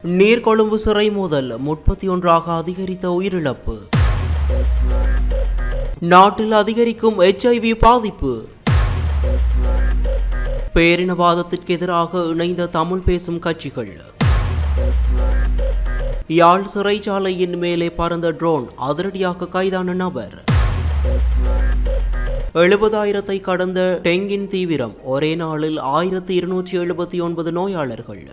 நீர்கொழும்பு சிறை மோதல் 31 அதிகரித்த உயிரிழப்பு. நாட்டில் அதிகரிக்கும் HIV பாதிப்பு. பேரினவாதத்திற்கு எதிராக இணைந்த தமிழ் பேசும் கட்சிகள். யாழ் சிறைச்சாலையின் மேலே பறந்த ட்ரோன், அதிரடியாக கைதான நபர். 70,000 கடந்த டெங்கின் தீவிரம், ஒரே நாளில் 1279 நோயாளர்கள்.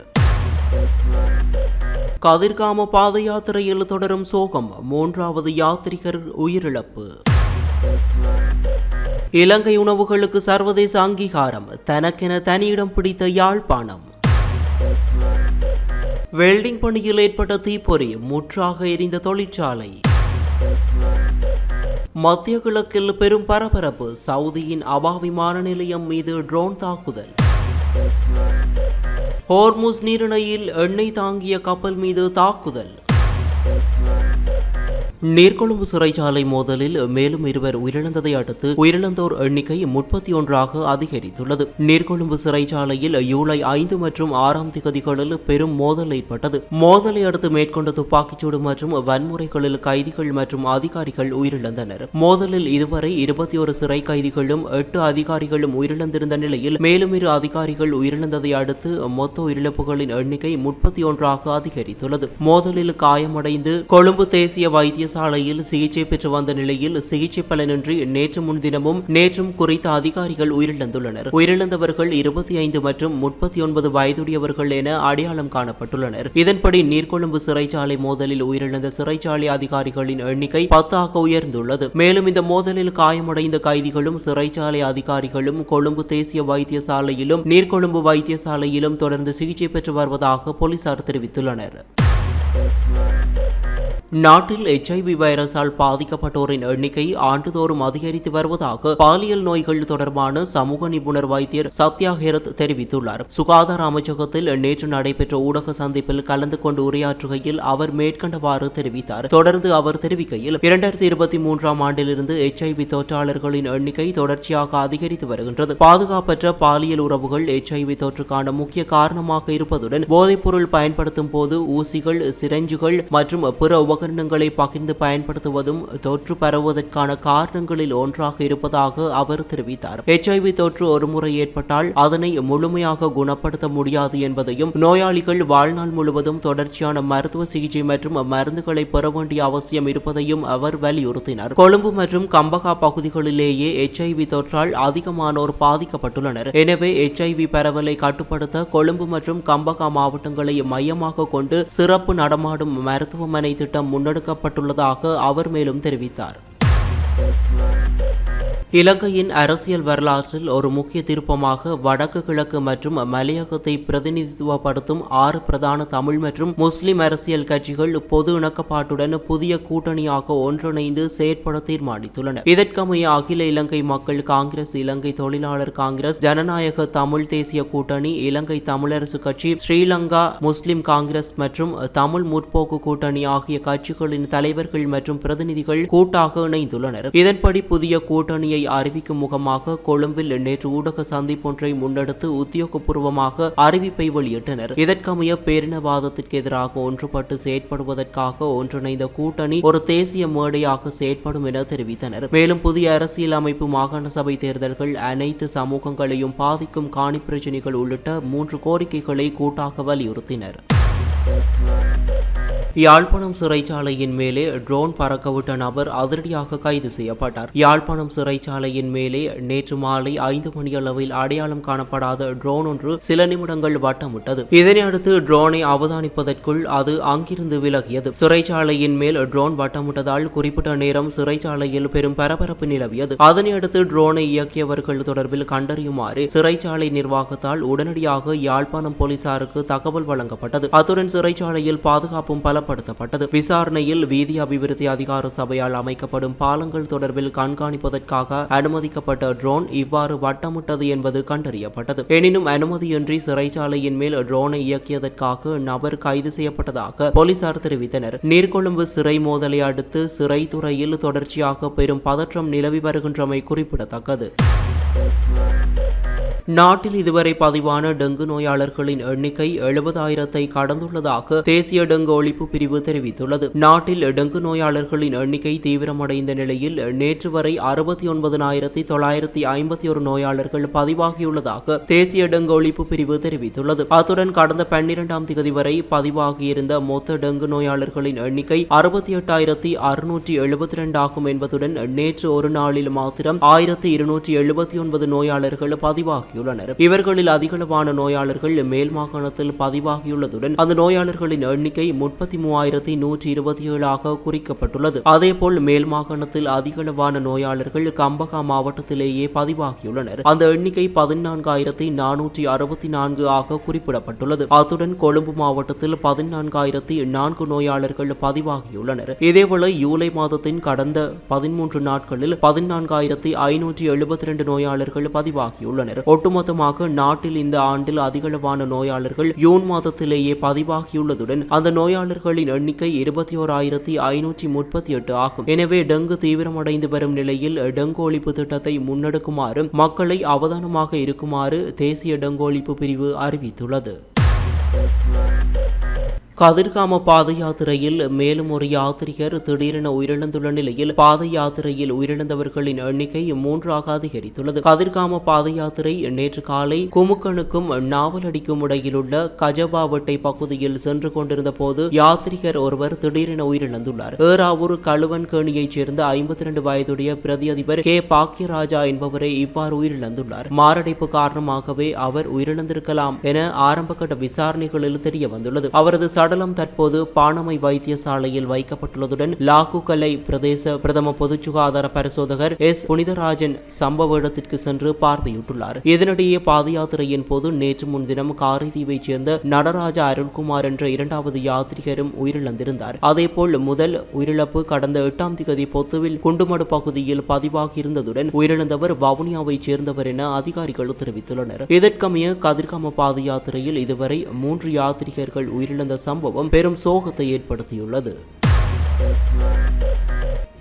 கதிர்காம பாத யாத்திரையில் தொடரும் சோகம், 3வது யாத்ரிகர் உயிரிழப்பு. இலங்கை உணவுகளுக்கு சர்வதேச அங்கீகாரம், தனக்கென தனியிடம் பிடித்த யாழ்ப்பாணம். வெல்டிங் பணியில் ஏற்பட்ட தீப்பொறி, முற்றாக எரிந்த தொழிற்சாலை. மத்திய கிழக்கில் பெரும் பரபரப்பு, சவுதியின் அபா விமான நிலையம் மீது ட்ரோன் தாக்குதல். ஹோர்முஸ் நீரிணையில் எண்ணெய் தாங்கிய கப்பல் மீது தாக்குதல். நீர்கொழும்பு சிறைச்சாலை மோதலில் மேலும் 2 உயிரிழந்ததை அடுத்து உயிரிழந்தோர் எண்ணிக்கை 31 அதிகரித்துள்ளது. நீர்கொழும்பு சிறைச்சாலையில் ஜூலை 5 மற்றும் 6 திகதிகளில் பெரும் மோதல் ஏற்பட்டது. மோதலை அடுத்து மேற்கொண்ட துப்பாக்கிச்சூடு மற்றும் வன்முறைகளில் கைதிகள் மற்றும் அதிகாரிகள் உயிரிழந்தனர். மோதலில் இதுவரை 21 சிறை கைதிகளும் 8 அதிகாரிகளும் உயிரிழந்திருந்த நிலையில் மேலும் 2 அதிகாரிகள் உயிரிழந்ததை அடுத்து மொத்த உயிரிழப்புகளின் எண்ணிக்கை 31 அதிகரித்துள்ளது. மோதலில் காயமடைந்து கொழும்பு தேசிய வைத்தியசாலையில் சிகிச்சை பெற்று வந்த நிலையில் சிகிச்சை பலனின்றி நேற்று முன்தினமும் நேற்றும் குறித்த அதிகாரிகள் உயிரிழந்துள்ளனர். உயிரிழந்தவர்கள் 25 மற்றும் 39 வயதுடையவர்கள் என அடையாளம் காணப்பட்டுள்ளனர். இதன்படி நீர்கொழும்பு சிறைச்சாலை மோதலில் உயிரிழந்த சிறைச்சாலை அதிகாரிகளின் எண்ணிக்கை 10 உயர்ந்துள்ளது. மேலும் இந்த மோதலில் காயமடைந்த கைதிகளும் சிறைச்சாலை அதிகாரிகளும் கொழும்பு தேசிய வைத்தியசாலையிலும் நீர்கொழும்பு வைத்தியசாலையிலும் தொடர்ந்து சிகிச்சை பெற்று வருவதாக போலீசார் தெரிவித்துள்ளனர். நாட்டில் HIV வைரஸால் பாதிக்கப்பட்டோரின் எண்ணிக்கை ஆண்டுதோறும் அதிகரித்து வருவதாக பாலியல் நோய்கள் தொடர்பான சமூக நிபுணர் வைத்தியர் சத்யா ஹெரத் தெரிவித்துள்ளார். சுகாதார அமைச்சகத்தில் நேற்று நடைபெற்ற ஊடக சந்திப்பில் கலந்து கொண்டு உரையாற்றுகையில் அவர் மேற்கண்டவாறு தெரிவித்தார். தொடர்ந்து அவர் தெரிவிக்கையில் 2023 ஆண்டிலிருந்து HIV தொற்றாளர்களின் எண்ணிக்கை தொடர்ச்சியாக அதிகரித்து வருகின்றது. பாதுகாப்பற்ற பாலியல் உறவுகள் HIV தொற்றுக்கான முக்கிய காரணமாக இருப்பதுடன் போதைப்பொருள் பயன்படுத்தும் போது ஊசிகள், சிரஞ்சுகள் மற்றும் பிற உபகரணங்களை பகிர்ந்து பயன்படுத்துவதும் தொற்று பரவுவதற்கான காரணங்களில் ஒன்றாக இருப்பதாக அவர் தெரிவித்தார். HIV தொற்று ஒருமுறை ஏற்பட்டால் அதனை முழுமையாக குணப்படுத்த முடியாது என்பதையும் நோயாளிகள் வாழ்நாள் முழுவதும் தொடர்ச்சியான மருத்துவ சிகிச்சை மற்றும் மருந்துகளை பெற வேண்டிய அவசியம் இருப்பதையும் அவர் வலியுறுத்தினார். கொழும்பு மற்றும் கம்பகா பகுதிகளிலேயே HIV தொற்றால் அதிகமானோர் பாதிக்கப்பட்டுள்ளனர். எனவே HIV பரவலை கட்டுப்படுத்த கொழும்பு மற்றும் கம்பகா மாவட்டங்களை மையமாக கொண்டு சிறப்பு நடமாடும் மருத்துவமனை திட்டம் முன்னெடுக்கப்பட்டுள்ளதாக அவர் மேலும் தெரிவித்தார். இலங்கையின் அரசியல் வரலாற்றில் ஒரு முக்கிய திருப்பமாக வடக்கு கிழக்கு மற்றும் மலையகத்தை பிரதிநிதித்துவப்படுத்தும் 6 பிரதான தமிழ் மற்றும் முஸ்லிம் அரசியல் கட்சிகள் பொது இணக்கப்பாட்டுடன் புதிய கூட்டணியாக ஒன்றிணைந்து செயற்பட தீர்மானித்துள்ளன. இதற்கமைய அகில இலங்கை மக்கள் காங்கிரஸ், இலங்கை தொழிலாளர் காங்கிரஸ், ஜனநாயக தமிழ் தேசிய கூட்டணி, இலங்கை தமிழரசு கட்சி, ஸ்ரீலங்கா முஸ்லிம் காங்கிரஸ் மற்றும் தமிழ் முற்போக்கு கூட்டணி ஆகிய கட்சிகளின் தலைவர்கள் மற்றும் பிரதிநிதிகள் கூட்டாக இணைந்துள்ளனர். இதன்படி புதிய கூட்டணியை அறிவிக்கும் முகமாக கொழும்பில் நேற்று ஊடக சந்திப்பொன்றை முன்னெடுத்து உத்தியோகபூர்வமாக அறிவிப்பை வெளியிட்டனர். இதற்கமைய பேரினவாதத்திற்கு எதிராக ஒன்றுபட்டு செயற்படுவதற்காக ஒன்றிணைந்த கூட்டணி ஒரு தேசிய மேடையாக செயற்படும் என தெரிவித்தனர். மேலும் புதிய அரசியல் அமைப்பு, மாகாண சபை தேர்தல்கள், அனைத்து சமூகங்களையும் பாதிக்கும் காணி பிரச்சினைகள் உள்ளிட்ட 3 கோரிக்கைகளை கூட்டாக வலியுறுத்தினர். யாழ்ப்பாணம் சிறைச்சாலையின் மேலே ட்ரோன் பறக்கவிட்ட நபர் அதிரடியாக கைது செய்யப்பட்டார். யாழ்ப்பாணம் சிறைச்சாலையின் மேலே நேற்று மாலை 5 மணியளவில் அடையாளம் காணப்படாத ட்ரோன் ஒன்று சில நிமிடங்கள் வட்டமிட்டது. இதனையடுத்து ட்ரோனை அவதானிப்பதற்குள் அது அங்கிருந்து விலகியது. சிறைச்சாலையின் மேல் ட்ரோன் வட்டமிட்டதால் குறிப்பிட்ட நேரம் சிறைச்சாலையில் பெரும் பரபரப்பு நிலவியது. அதனையடுத்து ட்ரோனை இயக்கியவர்கள் தொடர்பில் கண்டறியுமாறு சிறைச்சாலை நிர்வாகத்தால் உடனடியாக யாழ்ப்பாணம் போலீசாருக்கு தகவல் வழங்கப்பட்டது. அத்துடன் சிறைச்சாலையில் பாதுகாப்பும் பலப்படுத்தப்பட்டது. விசாரணையில் வீதி அபிவிருத்தி அதிகார சபையால் அமைக்கப்படும் பாலங்கள் தொடர்பில் கண்காணிப்பதற்காக அனுமதிக்கப்பட்ட ட்ரோன் இவ்வாறு வட்டமிட்டது என்பது கண்டறியப்பட்டது. எனினும் அனுமதியின்றி சிறைச்சாலையின் மேல் ட்ரோனை இயக்கியதற்காக நபர் கைது செய்யப்பட்டதாக போலீசார் தெரிவித்தனர். நீர்கொழும்பு சிறை மோதலை அடுத்து சிறைத்துறையில் தொடர்ச்சியாக பெரும் பதற்றம் நிலவி வருகின்றமை குறிப்பிடத்தக்கது. நாட்டில் இதுவரை பதிவான டெங்கு நோயாளர்களின் எண்ணிக்கை 70,000-ஐ கடந்துள்ளதாக தேசிய டெங்கு ஒழிப்பு பிரிவு தெரிவித்துள்ளது. நாட்டில் டெங்கு நோயாளர்களின் எண்ணிக்கை தீவிரமடைந்த நிலையில் நேற்று வரை 69,951 நோயாளர்கள் பதிவாகியுள்ளதாக தேசிய டெங்கு ஒழிப்பு பிரிவு தெரிவித்துள்ளது. அத்துடன் கடந்த 12ஆம் தேதி வரை பதிவாகியிருந்த மொத்த டெங்கு நோயாளர்களின் எண்ணிக்கை 68,672 ஆகும் என்பதுடன் நேற்று ஒரு நாளில் மாத்திரம் 1,279 நோயாளர்கள் பதிவாகியுள்ளனர். இவர்களில் அதிகளவான நோயாளர்கள் மேல் மாகாணத்தில் பதிவாகியுள்ளதுடன் அந்த நோயாளர்களின் எண்ணிக்கை 33,127 குறிக்கப்பட்டுள்ளது. அதேபோல் மேல் மாகாணத்தில் அதிகளவான நோயாளர்கள் கம்பகா மாவட்டத்திலேயே பதிவாகியுள்ளனர். அந்த எண்ணிக்கை 14,464 குறிப்பிடப்பட்டுள்ளது. அத்துடன் கொழும்பு மாவட்டத்தில் 14,004 நோயாளர்கள் பதிவாகியுள்ளனர். இதேவேளை ஜூலை மாதத்தின் கடந்த 13 நாட்களில் 14,572 நோயாளர்கள் பதிவாகியுள்ளனர். ஒட்டுமொத்தமாக நாட்டில் இந்த ஆண்டில் அதிகளவான நோயாளர்கள் ஜூன் மாதத்திலேயே பதிவாகியுள்ளதுடன் அந்த நோயாளர்களின் எண்ணிக்கை 21,538 ஆகும். எனவே டெங்கு தீவிரமடைந்து வரும் நிலையில் டெங்கு ஒழிப்பு திட்டத்தை முன்னெடுக்குமாறு மக்களை அவதானமாக இருக்குமாறு தேசிய டெங்கு ஒழிப்பு பிரிவு அறிவித்துள்ளது. கதிர்காம பாத யாத்திரையில் மேலும் ஒரு யாத்ரிகர் திடீரென உயிரிழந்துள்ள நிலையில் பாத யாத்திரையில் உயிரிழந்தவர்களின் எண்ணிக்கை 3ஆக அதிகரித்துள்ளது. கதிர்காம பாத யாத்திரை நேற்று காலை குமுக்கனுக்கும் நாவலடிக்கும் இடையிலுள்ள கஜபாவட்டை பகுதியில் சென்று கொண்டிருந்த போது யாத்ரிகர் ஒருவர் திடீரென உயிரிழந்துள்ளார். ஏறாவூர் கழுவன்கேணியைச் சேர்ந்த 52 வயதுடைய பிரதி அதிபர் கே பாக்கியராஜா என்பவரே இவ்வாறு உயிரிழந்துள்ளார். மாரடைப்பு காரணமாகவே அவர் உயிரிழந்திருக்கலாம் என ஆரம்பகட்ட விசாரணைகளில் தெரிய வந்துள்ளது. அவரது சடலம் தற்போது பாணமை வைத்தியசாலையில் வைக்கப்பட்டுள்ளதுடன் லாகுகலை பிரதேச பிரதம பொது சுகாதார பரிசோதகர் எஸ் புனிதராஜன் சம்பவ இடத்திற்கு சென்று பார்வையிட்டுள்ளார். இதனிடையே பாத யாத்திரையின் போது நேற்று முன்தினம் காரைதீவைச் சேர்ந்த நடராஜா அருள்குமார் என்ற 2வது யாத்ரிகரும் உயிரிழந்திருந்தார். அதேபோல் முதல் உயிரிழப்பு கடந்த 8ஆம் தேதி பொத்துவில் குண்டுமடு பகுதியில் பதிவாகியிருந்ததுடன் உயிரிழந்தவர் வவுனியாவைச் சேர்ந்தவர் என அதிகாரிகள் தெரிவித்துள்ளனர். இதற்கமைய கதிர்காம பாத யாத்திரையில் இதுவரை 3 யாத்ரிகர்கள் உயிரிழந்த சம்பவம் பெரும் சோகத்தை ஏற்படுத்தியுள்ளது.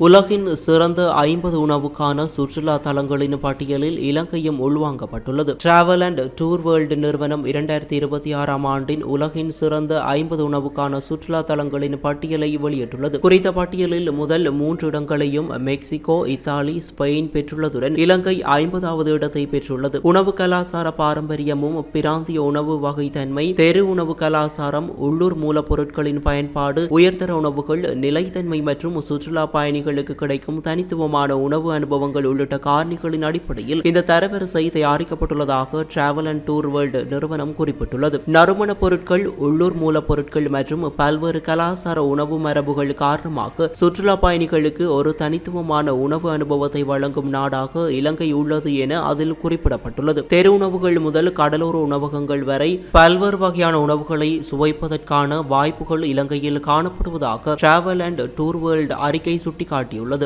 உலகின் சிறந்த 50 உணவுக்கான சுற்றுலா தலங்களின் பட்டியலில் இலங்கையும் உள்வாங்கப்பட்டுள்ளது. டிராவல் அண்ட் டூர் வேர்ல்டு நிறுவனம் 2026ஆம் ஆண்டின் உலகின் சிறந்த 50 உணவுக்கான சுற்றுலா தலங்களின் பட்டியலை வெளியிட்டுள்ளது. குறித்த பட்டியலில் முதல் 3 இடங்களையும் மெக்சிகோ, இத்தாலி, ஸ்பெயின் பெற்றுள்ளதுடன் இலங்கை 50வது இடத்தை பெற்றுள்ளது. உணவு கலாசார பாரம்பரியமும் பிராந்திய உணவு வகைத்தன்மை, தெரு உணவு கலாசாரம், உள்ளூர் மூலப்பொருட்களின் பயன்பாடு, உயர்தர உணவுகள், நிலைத்தன்மை மற்றும் சுற்றுலா பயணிகள் கிடைக்கும் தனித்துவமான உணவு அனுபவங்கள் உள்ளிட்ட காரணிகளின் அடிப்படையில் இந்த தரவரிசை தயாரிக்கப்பட்டுள்ளதாக டிராவல் அண்ட் டூர் வேர்ல்டு நிறுவனம் குறிப்பிட்டுள்ளது. நறுமண பொருட்கள், உள்ளூர் மூலப்பொருட்கள் மற்றும் பல்வேறு கலாசார உணவு மரபுகள் காரணமாக சுற்றுலா பயணிகளுக்கு ஒரு தனித்துவமான உணவு அனுபவத்தை வழங்கும் நாடாக இலங்கை உள்ளது என அதில் குறிப்பிடப்பட்டுள்ளது. தெரு உணவுகள் முதல் கடலோர உணவகங்கள் வரை பல்வேறு வகையான உணவுகளை சுவைப்பதற்கான வாய்ப்புகள் இலங்கையில் காணப்படுவதாக டிராவல் அண்ட் டூர் வேர்ல்டு அறிக்கை சுட்டிக்காட்டியுள்ளது.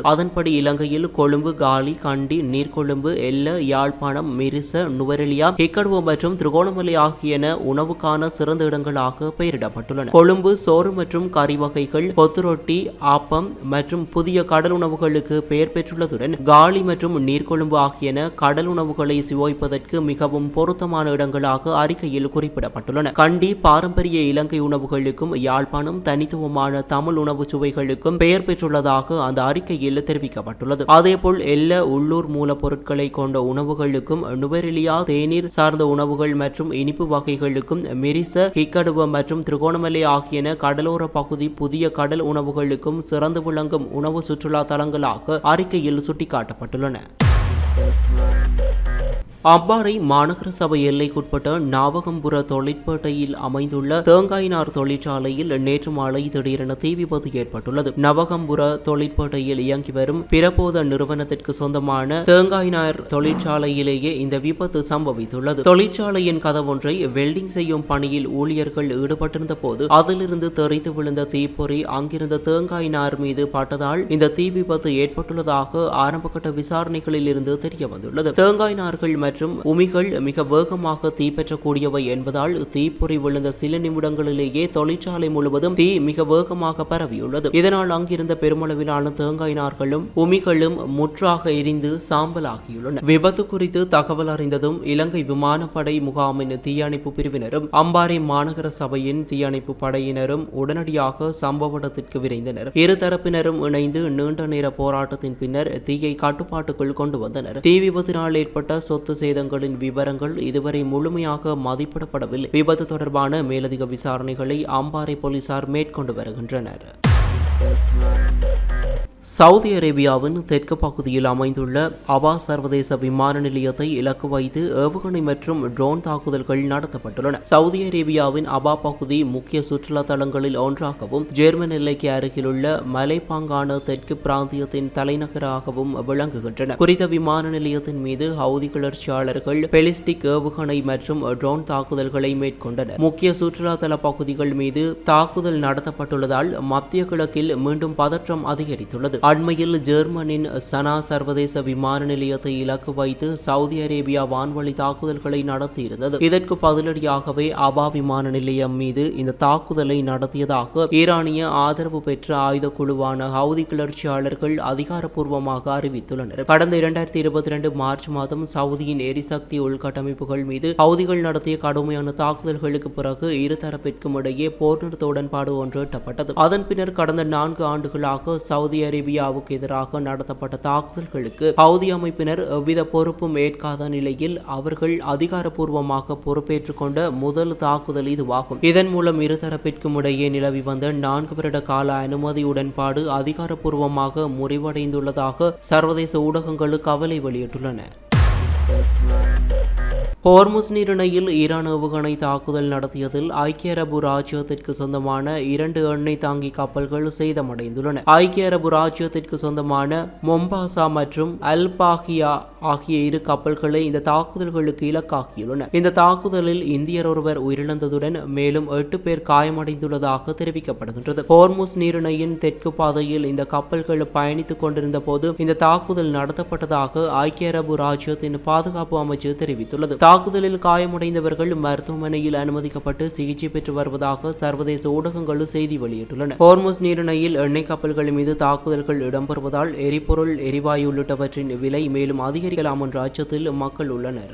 அதன்படி இலங்கையில் கொழும்பு, காலி, கண்டி, நீர்கொழும்பு, எல்ல, யாழ்ப்பாணம், மிரிச, நுவரெலியா, ஹெக்கடுவ மற்றும் திருகோணமலை ஆகியன உணவுக்கான சிறந்த இடங்களாக பெயரிடப்பட்டுள்ளன. கொழும்பு சோறு மற்றும் கறி வகைகள், பொத்துரொட்டி, ஆப்பம் மற்றும் புதிய கடல் உணவுகளுக்கு பெயர் பெற்றுள்ளதுடன் காலி மற்றும் நீர்கொழும்பு ஆகியன கடல் உணவுகளை சுவைப்பதற்கு மிகவும் பொருத்தமான இடங்களாக அறிக்கையில் குறிப்பிடப்பட்டுள்ளன. கண்டி பாரம்பரிய இலங்கை உணவுகளுக்கும் யாழ்ப்பாணம் தனித்துவமான தமிழ் உணவு சுவைகளுக்கும் பெயர் பெற்றுள்ளதாக அந்த அறிக்கையில் தெரிவிக்கப்பட்டுள்ளது. அதேபோல் எல்ல உள்ளூர் மூலப்பொருட்களை கொண்ட உணவுகளுக்கும், நுவரெலியா தேநீர் சார்ந்த உணவுகள் மற்றும் இனிப்பு வகைகளுக்கும், மிரிச, ஹிக்கடுவ மற்றும் திருகோணமலை ஆகியன கடலோர பகுதி புதிய கடல் உணவுகளுக்கும் சிறந்து விளங்கும் உணவு சுற்றுலா தலங்களாக அறிக்கையில் சுட்டிக்காட்டப்பட்டுள்ளன. அம்பாறை மாநகர சபை எல்லைக்குட்பட்ட நாவகம்புர தொழிற்பேட்டையில் அமைந்துள்ள தேங்காய் நார் தொழிற்சாலையில் நேற்று மாலை திடீரென தீ விபத்து ஏற்பட்டுள்ளது. நவகம்புர தொழிற்பேட்டையில் இயங்கி வரும் பிரபோத நிறுவனத்திற்கு சொந்தமான தேங்காய் நார் தொழிற்சாலையிலேயே இந்த விபத்து சம்பவித்துள்ளது. தொழிற்சாலையின் கதவொன்றை வெல்டிங் செய்யும் பணியில் ஊழியர்கள் ஈடுபட்டிருந்த போது அதிலிருந்து தெரித்து விழுந்த தீப்பொறி அங்கிருந்த தேங்காய் நார் மீது பட்டதால் இந்த தீ விபத்து ஏற்பட்டுள்ளதாக ஆரம்பகட்ட விசாரணைகளில் இருந்து தெரிய வந்துள்ளது. தேங்காய் நார்கள் மற்றும் உமிகள் மிக வேகமாக தீப்பற்றக்கூடியவை என்பதால் தீப்பொறி விழுந்த சில நிமிடங்களிலேயே தொழிற்சாலை முழுவதும் தீ மிக வேகமாக பரவியுள்ளது. இதனால் அங்கிருந்த பெருமளவிலான தேங்காய் நார்களும் உமிகளும் முற்றாக எரிந்து சாம்பலாகியுள்ளன. விபத்து குறித்து தகவல் அறிந்ததும் இலங்கை விமானப்படை முகாமின் தீயணைப்பு பிரிவினரும் அம்பாறை மாநகர சபையின் தீயணைப்பு படையினரும் உடனடியாக சம்பவ இடத்திற்கு விரைந்தனர். இரு தரப்பினரும் இணைந்து நீண்ட நேர போராட்டத்தின் பின்னர் தீயை கட்டுப்பாட்டுக்குள் கொண்டு வந்தனர். தீ விபத்தினால் ஏற்பட்ட சொத்து சேதங்களின் விவரங்கள் இதுவரை முழுமையாக மதிப்பிடப்படவில்லை. விபத்து தொடர்பான மேலதிக விசாரணைகளை அம்பாறை போலீசார் மேற்கொண்டு வருகின்றனர். சவுதி அரேபியாவின் தெற்கு பகுதியில் அமைந்துள்ள அபா சர்வதேச விமான நிலையத்தை இலக்கு வைத்து ஏவுகணை மற்றும் ட்ரோன் தாக்குதல்கள் நடத்தப்பட்டுள்ளன. சவுதி அரேபியாவின் அபா பகுதி முக்கிய சுற்றுலா தலங்களில் ஒன்றாகவும் ஜெர்மன் எல்லைக்கு அருகிலுள்ள மலைப்பாங்கான தெற்கு பிராந்தியத்தின் தலைநகராகவும் விளங்குகின்றன. குறித்த விமான நிலையத்தின் மீது ஹவுதி கிளர்ச்சியாளர்கள் பெலிஸ்டிக் ஏவுகணை மற்றும் ட்ரோன் தாக்குதல்களை மேற்கொண்டனர். முக்கிய சுற்றுலா தல பகுதிகள் மீது தாக்குதல் நடத்தப்பட்டுள்ளதால் மத்திய கிழக்கில் மீண்டும் பதற்றம் அதிகரித்துள்ளது. அண்மையில் ஜெர்மனின் சனா சர்வதேச விமான நிலையத்தை இலக்கு வைத்து சவுதி அரேபியா வான்வழி தாக்குதல்களை நடத்தியிருந்தது. இதற்கு பதிலடியாகவே அபா விமான நிலையம் மீது இந்த தாக்குதலை நடத்தியதாக ஈரானிய ஆதரவு பெற்ற ஆயுத குழுவான ஹவுதி கிளர்ச்சியாளர்கள் அதிகாரப்பூர்வமாக அறிவித்துள்ளனர். கடந்த 2022 மார்ச் மாதம் சவுதியின் எரிசக்தி உள்கட்டமைப்புகள் மீது ஹவுதிகள் நடத்திய கடுமையான தாக்குதல்களுக்கு பிறகு இருதரப்பிற்கும் இடையே போர் நிறுத்த உடன்பாடு ஒன்று எட்டப்பட்டது. அதன் பின்னர் கடந்த 4 ஆண்டுகளாக சவுதி அரேபியாவுக்கு எதிராக நடத்தப்பட்ட தாக்குதல்களுக்கு ஹவுதி அமைப்பினர் எவ்வித பொறுப்பும் ஏற்காத நிலையில் அவர்கள் அதிகாரப்பூர்வமாக பொறுப்பேற்றுக் கொண்ட முதல் தாக்குதல் இதுவாகும். இதன் மூலம் இருதரப்பிற்கும் இடையே நிலவி வந்த 4 வருட கால அனுமதி உடன்பாடு அதிகாரப்பூர்வமாக முறிவடைந்துள்ளதாக சர்வதேச ஊடகங்கள் கவலை வெளியிட்டுள்ளன. ஹோர்முஸ் நீரிணையில் ஈரான் ஏவுகணை தாக்குதல் நடத்தியதில் ஐக்கிய அரபு ராஜ்யத்திற்கு சொந்தமான 2 எண்ணெய் தாங்கி கப்பல்கள் சேதமடைந்துள்ளன. ஐக்கிய அரபு ராஜ்யத்திற்கு சொந்தமான மொம்பாசா மற்றும் அல் பாகியா ஆகிய 2 கப்பல்களை இந்த தாக்குதல்களுக்கு இலக்காகியுள்ளன. இந்த தாக்குதலில் இந்தியர் ஒருவர் உயிரிழந்ததுடன் மேலும் 8 பேர் காயமடைந்துள்ளதாக தெரிவிக்கப்படுகின்றது. ஹோர்முஸ் நீரிணையின் தெற்கு பாதையில் இந்த கப்பல்கள் பயணித்துக் கொண்டிருந்த போது இந்த தாக்குதல் நடத்தப்பட்டதாக ஐக்கிய அரபு ராஜ்யத்தின் பாதுகாப்பு அமைச்சு தெரிவித்துள்ளது. தாக்குதலில் காயமடைந்தவர்கள் மருத்துவமனையில் அனுமதிக்கப்பட்டு சிகிச்சை பெற்று வருவதாக சர்வதேச ஊடகங்கள் செய்தி வெளியிட்டுள்ளன. ஹோர்முஸ் நீரிணையில் எண்ணெய் கப்பல்கள் மீது தாக்குதல்கள் இடம்பெறுவதால் எரிபொருள், எரிவாயு உள்ளிட்டவற்றின் விலை மேலும் அதிகரிக்கலாம் என்ற அச்சத்தில் மக்கள் உள்ளனர்.